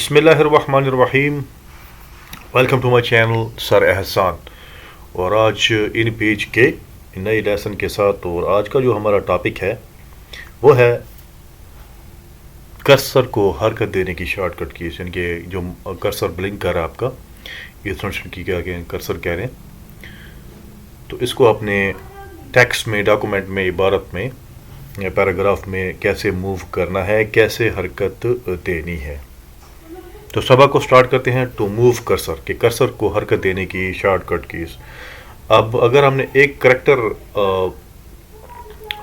बिस्मिल्लाहिर्रहमानिर्रहीम। Welcome to my channel sir Ehsan. और आज इन पेज के नए लेसन के साथ, और आज का जो हमारा टॉपिक है वो है कर्सर को हरकत देने की शॉर्टकट की। यानी कि जो कर्सर ब्लिंक कर रहा है आपका, ये फंक्शन की क्या कहें, कर्सर कह रहे हैं। तो इसको अपने टेक्स्ट में, डॉक्यूमेंट में, इबारत में या पैराग्राफ में कैसे मूव करना है, कैसे हरकत देनी है। तो सबक को स्टार्ट करते हैं। टू मूव कर्सर, के कर्सर को हरकत देने की शॉर्टकट कीज। अब अगर हमने एक करेक्टर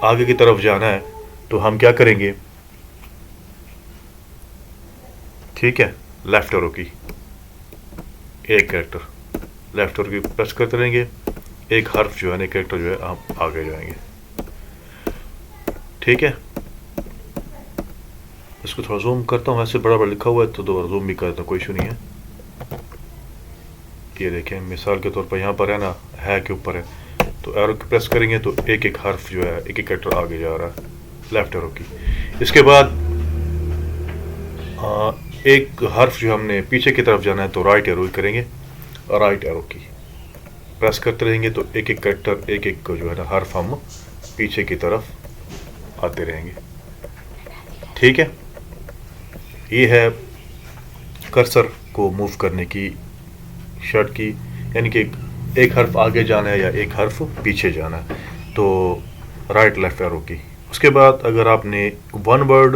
आगे की तरफ जाना है तो हम क्या करेंगे, ठीक है, लेफ्ट एरो की, एक करेक्टर लेफ्ट एरो की प्रेस करते रहेंगे, एक हर्फ जो है ना, करेक्टर जो है, हम आगे जाएंगे। ठीक है, इसको थोड़ा जूम करता हूँ, वैसे बड़ा बड़ा लिखा हुआ है तो दोबारा जूम भी करता हूँ, कोई इशू नहीं है। ये देखें, मिसाल के तौर पर यहाँ पर है ना, है के ऊपर है, तो एरो की प्रेस करेंगे तो एक एक हर्फ जो है, एक एक कैरेक्टर आगे जा रहा है लेफ्ट एरो की। इसके बाद एक हर्फ जो हमने पीछे की तरफ जाना है तो राइट एरो करेंगे, और राइट एरो की प्रेस करते रहेंगे तो एक एक कैरेक्टर, एक एक जो है ना हर्फ, हम पीछे की तरफ आते रहेंगे। ठीक है, ये है कर्सर को मूव करने की शर्ट की, यानी कि एक हर्फ आगे जाना है या एक हर्फ पीछे जाना है, तो राइट लेफ्ट एरो की। उसके बाद अगर आपने वन वर्ड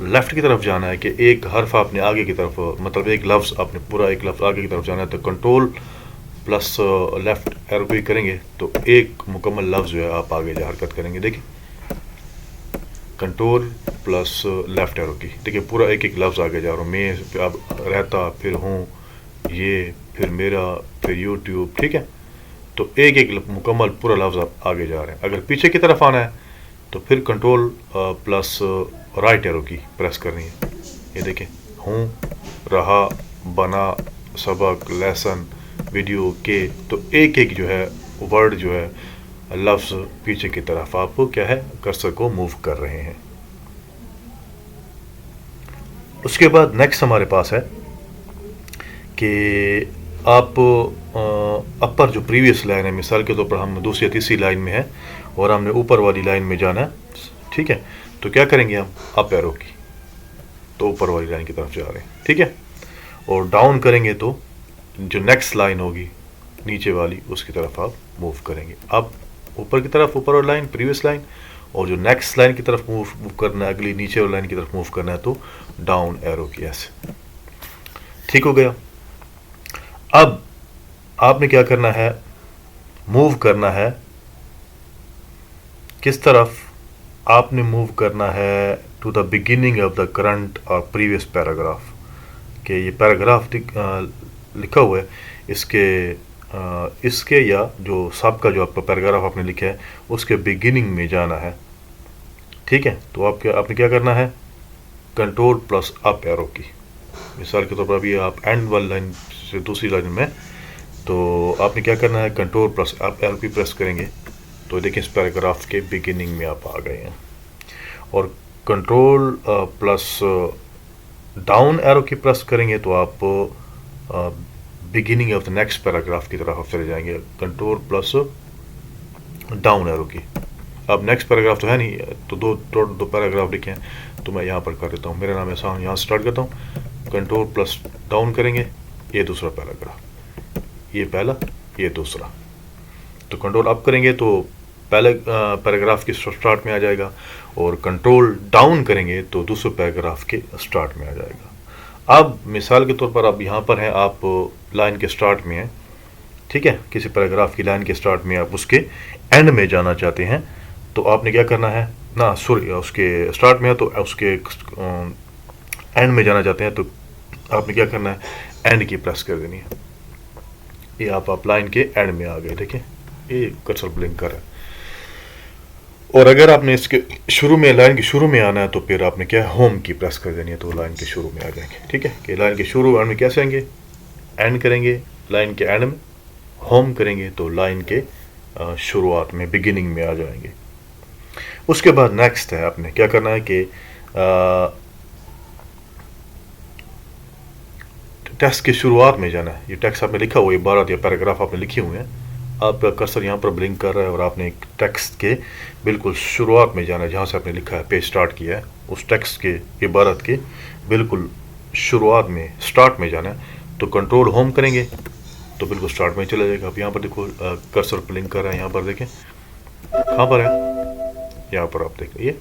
लेफ्ट की तरफ जाना है, कि एक हर्फ आपने आगे की तरफ, मतलब एक लफ्ज़ आपने पूरा एक लफ्ज़ आगे की तरफ जाना है, तो कंट्रोल प्लस लेफ्ट एरो की करेंगे तो एक मुकम्मल लफ्ज़ जो है आप आगे जा हरकत करेंगे। देखिए, कंट्रोल प्लस लेफ्ट एरो की, देखिए पूरा एक एक लफ्ज़ आगे जा रहा हूँ मैं, अब रहता, फिर हूँ, ये, फिर मेरा, फिर यूट्यूब। ठीक है, तो एक एक मुकम्मल पूरा लफ्ज़ आप आगे जा रहे हैं। अगर पीछे की तरफ आना है तो फिर कंट्रोल प्लस राइट एरो की प्रेस करनी है। ये देखें, हूँ, रहा, बना, सबक, लेसन, वीडियो के, तो एक एक जो है वर्ड जो है, लफ्ज़ पीछे की तरफ आप क्या है, कर्सर को मूव कर रहे हैं। उसके बाद नेक्स्ट हमारे पास है कि आप अपर जो प्रीवियस लाइन है, मिसाल के तौर पर हम दूसरी या तीसरी लाइन में है और हमने ऊपर वाली लाइन में जाना है, ठीक है, तो क्या करेंगे हम, अप एरो की, तो ऊपर वाली लाइन की तरफ जा रहे हैं। ठीक है, और डाउन करेंगे तो जो नेक्स्ट लाइन होगी नीचे वाली, उसकी तरफ आप मूव करेंगे। अब ऊपर की तरफ, ऊपर वाली लाइन प्रीवियस लाइन, और जो नेक्स्ट लाइन की तरफ मूव करना है, अगली नीचे वाली लाइन की तरफ मूव करना है, तो डाउन एरो की, ऐसे। ठीक हो गया। अब आपने क्या करना है, मूव करना है किस तरफ, आपने मूव करना है to the beginning of the current और प्रीवियस पैराग्राफ, कि ये पैराग्राफ लिखा हुआ है, इसके या जो सब का जो आपका पैराग्राफ आपने लिखा है उसके बिगिनिंग में जाना है। ठीक है, तो आपने क्या करना है, कंट्रोल प्लस अप एरो की। मिसाल के तौर पर अभी आप एंड वाली लाइन से दूसरी लाइन में, तो आपने क्या करना है, कंट्रोल प्लस अप एरो की प्रेस करेंगे तो देखिए इस पैराग्राफ के बिगिनिंग में आप आ गए हैं। और कंट्रोल प्लस डाउन एरो की प्रेस करेंगे तो आप beginning of the next paragraph की तरफ चले जाएंगे, कंट्रोल प्लस डाउन एरो की। अब नेक्स्ट पैराग्राफ तो है नहीं, तो दो पैराग्राफ लिखे हैं, तो मैं यहाँ पर कर देता हूँ। मेरा नाम एहसान, यहाँ स्टार्ट करता हूँ, कंट्रोल प्लस डाउन करेंगे, ये दूसरा पैराग्राफ, ये पहला, ये दूसरा, तो कंट्रोल अप करेंगे तो पहले पैराग्राफ के स्टार्ट में आ जाएगा, और कंट्रोल डाउन करेंगे तो दूसरे पैराग्राफ के स्टार्ट में आ जाएगा। अब मिसाल के तौर पर आप यहाँ पर हैं, आप लाइन के स्टार्ट में हैं, ठीक है, किसी पैराग्राफ की लाइन के स्टार्ट में, आप उसके एंड में जाना चाहते हैं, तो आपने क्या करना है ना, सॉरी, उसके स्टार्ट में है तो उसके एंड में जाना चाहते हैं, तो आपने क्या करना है, एंड की प्रेस कर देनी है। ये आप लाइन के एंड में आ गए। देखिए, ये कर्सर ब्लिंक कर रहा है। और अगर आपने इसके शुरू में, लाइन के शुरू में आना है, तो फिर आपने क्या, होम की प्रेस कर देनी है, तो लाइन के शुरू में आ जाएंगे। ठीक है, कि लाइन के शुरू एंड में कैसे आएंगे, एंड करेंगे लाइन के एंड में, होम करेंगे तो लाइन के शुरुआत में, बिगिनिंग में आ जाएंगे। उसके बाद नेक्स्ट है, आपने क्या करना है कि टेक्स्ट की शुरुआत में जाना है। ये टेक्स्ट आपने लिखा हुआ, इबारत या पैराग्राफ आपने लिखे हुए हैं, आपका कर्सर यहाँ पर ब्लिंक कर रहा है और आपने एक टेक्स्ट के बिल्कुल शुरुआत में जाना है, जहाँ से आपने लिखा है, पेज स्टार्ट किया है, उस टेक्स्ट के, इबारत के बिल्कुल शुरुआत में, स्टार्ट में जाना है। तो कंट्रोल होम करेंगे तो बिल्कुल स्टार्ट में चला जाएगा। अब यहाँ पर देखो कर्सर ब्लिंक कर रहा है, यहाँ पर देखें कहाँ पर है, यहाँ पर आप देख ये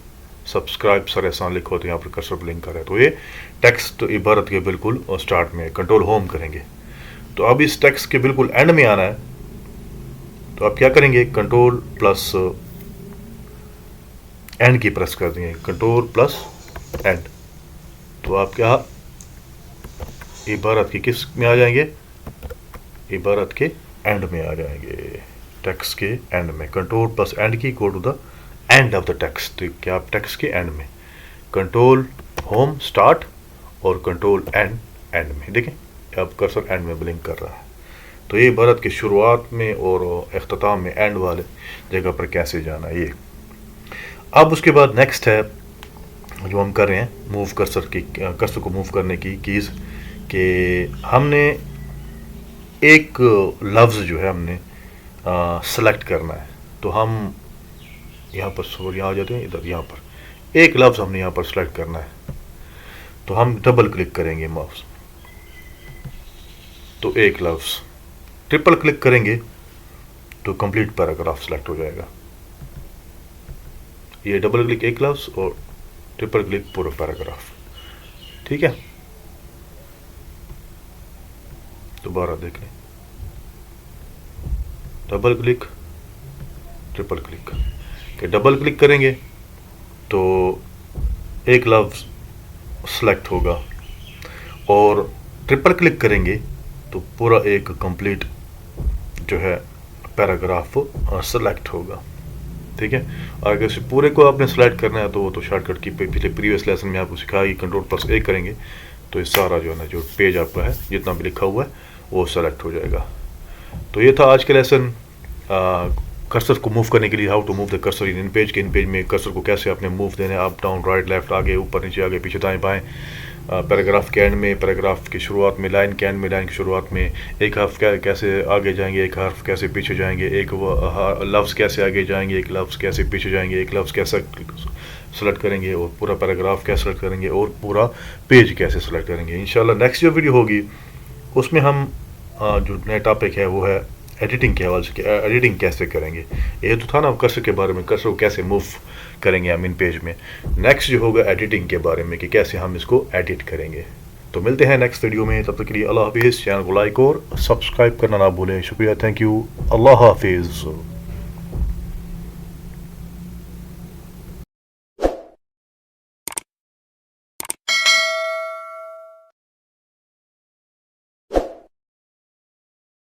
सब्सक्राइब सर एहसान लिखो तो यहाँ पर कर्सर ब्लिंक कर रहा है। तो ये टेक्स्ट इबारत के बिल्कुल स्टार्ट में, कंट्रोल होम करेंगे। तो अब इस टेक्स्ट के बिल्कुल एंड में आना है, तो आप क्या करेंगे, कंट्रोल प्लस एंड की प्रेस कर देंगे, कंट्रोल प्लस एंड। तो आप क्या इबारत की किस में आ जाएंगे, इबारत के एंड में आ जाएंगे, टेक्स्ट के एंड में। Control plus end key go to the end of the text. तो क्या आप टेक्स्ट के एंड में, कंट्रोल होम स्टार्ट और कंट्रोल एंड एंड में। देखें अब कर्सर एंड में ब्लिंक कर रहा है। तो ये इबारत की शुरुआत में और इख्तिताम में, एंड वाले जगह पर कैसे जाना है ये। अब उसके बाद नेक्स्ट है जो हम कर रहे हैं, मूव कर्सर को मूव करने की कीज़, कि हमने एक लफ्ज़ जो है हमने सेलेक्ट करना है। तो हम यहाँ पर यहाँ आ जाते हैं, इधर यहाँ पर एक लफ्ज़ हमने यहाँ पर सेलेक्ट करना है। तो हम डबल क्लिक करेंगे माउस, तो एक लफ्ज़, ट्रिपल क्लिक करेंगे तो कंप्लीट पैराग्राफ सेलेक्ट हो जाएगा। ये डबल क्लिक एक लफ्ज़ और ट्रिपल क्लिक पूरा पैराग्राफ, ठीक है। दोबारा देख लें, डबल क्लिक ट्रिपल क्लिक के, डबल क्लिक करेंगे तो एक लफ्ज़ सेलेक्ट होगा और ट्रिपल क्लिक करेंगे तो पूरा एक कंप्लीट जो है पैराग्राफ सेलेक्ट होगा, ठीक है। और अगर इसे पूरे को आपने सेलेक्ट करना है तो वो तो शॉर्टकट की पिछले प्रीवियस लेसन में आपको सिखाया कि कंट्रोल प्लस ए करेंगे तो ये सारा जो है ना, जो पेज आपका है जितना भी लिखा हुआ है वो सेलेक्ट हो जाएगा। तो ये था आज का लेसन, कर्सर को मूव करने के लिए, how to move the cursor in page के। इन पेज में कर्सर को कैसे आपने मूव देना है, अप डाउन राइट लेफ्ट, आगे ऊपर नीचे, आगे पीछे, दाएं बाएं, पैराग्राफ के एंड में, पैराग्राफ की शुरुआत में, लाइन के एंड में, लाइन की शुरुआत में, एक हर्फ कैसे आगे जाएंगे, एक हर्फ कैसे पीछे जाएंगे, एक लफ्ज़ कैसे आगे जाएंगे, एक लफ्ज़ कैसे पीछे जाएंगे, एक लफ्ज़ कैसे सेलेक्ट करेंगे और पूरा पैराग्राफ कैसे सेलेक्ट करेंगे और पूरा पेज कैसे सेलेक्ट करेंगे। इंशाल्लाह नेक्स्ट जो वीडियो होगी उसमें हम जो नया टॉपिक है वो है एडिटिंग के हवाले से, एडिटिंग कैसे करेंगे। ये तो था ना कर्सर के बारे में, कर्सर को कैसे मूव करेंगे हम इन पेज में। नेक्स्ट जो होगा एडिटिंग के बारे में कि कैसे हम इसको एडिट करेंगे। तो मिलते हैं नेक्स्ट वीडियो में, तब तक के लिए अल्लाह हाफिज़। चैनल को लाइक और सब्सक्राइब करना ना भूलें। शुक्रिया, थैंक यू, अल्लाह हाफिज़।